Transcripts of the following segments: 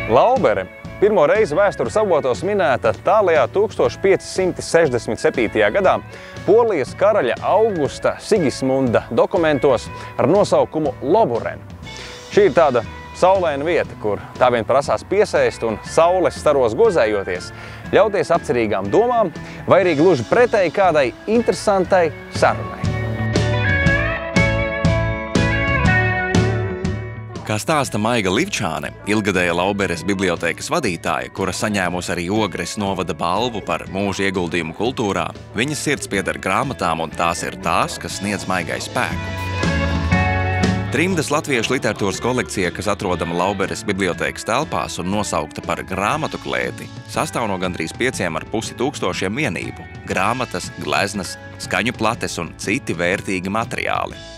Laubere pirmo reizi vēstures avotos minēta tālajā 1567. gadā Polijas karaļa Augusta Sigismunda dokumentos ar nosaukumu Loburen. Šī ir tāda saulaina vieta, kur tā vien prasās piesēst un saules staros gozējoties, ļauties apcerīgām domām vai arī gluži pretēji kādai interesantai sarunai. Kā stāsta Maiga Livčāne, ilgadēja Lauberes bibliotēkas vadītāja, kura saņēmusi arī Ogres novada balvu par mūža ieguldījumu kultūrā, viņas sirds pieder grāmatām un tās ir tās, kas sniedz Maigai spēku. Trimdas latviešu literatūras kolekcija, kas atrodama Lauberes bibliotēkas telpās un nosaukta par grāmatu klēti, sastāv no gandrīz 5,5 vienību – grāmatas, gleznas, skaņu plates un citi vērtīgi materiāli.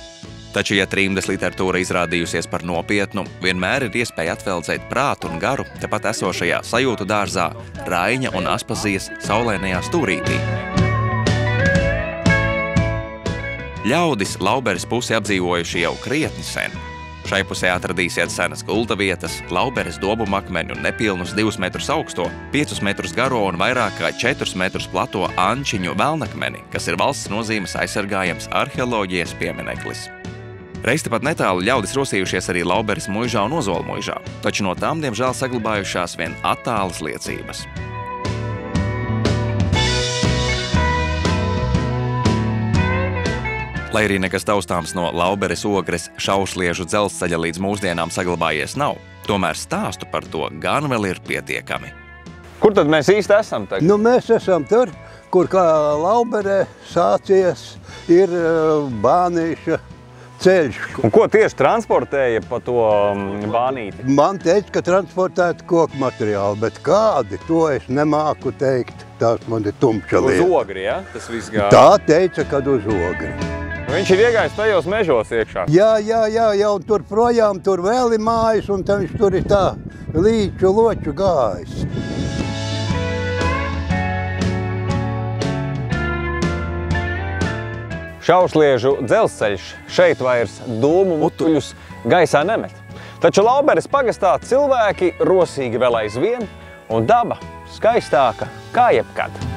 Taču, ja trimdas literatūra izrādījusies par nopietnu, vienmēr ir iespēja atveldzēt prātu un garu tepat esošajā sajūtu dārzā, Raiņa un Aspazijas saulainajā stūrītī. Ļaudis Lauberes pusi apdzīvojuši jau krietni sen. Šai pusē atradīsiet senas gulta vietas, Lauberes dobumu akmeņu un nepilnus 2 metrus augsto, 5 metrus garo un vairāk kā 4 metrus plato Ančiņu velnakmeni, kas ir valsts nozīmes aizsargājams arheoloģijas piemineklis. Reiz tepat netālu ļaudis rosījušies arī Lauberes muižā un Ozola muižā, taču no tām, diemžēl, saglabājušās vien attālas liecības. Lai arī nekas taustāms no Lauberes Ogres šausliežu dzelzceļa līdz mūsdienām saglabājies nav, tomēr stāstu par to gan vēl ir pietiekami. Kur tad mēs īsti esam tagad? Nu, mēs esam tur, kur kā Lauberē sācies ir Bānīša ceļš. Un ko tieši transportēja pa to bānīti? Man teica, ka transportētu koku materiālu, bet kādi, to es nemāku teikt. Tās man ir tumša lieta. Uz Ogri, ja? Tas viss gāja. Tā teica, kad uz Ogri. Viņš ir iegājis tajos mežos iekšā. Jā, jau tur projām, tur vēl ir mājas, un tad viņš tur ir tā līču loču gājis. Šausliežu dzelzceļš šeit vairs dūmu mutuļus gaisā nemet. Taču Lauberes pagastā cilvēki rosīgi vēl aizvien un daba skaistāka kā jebkad.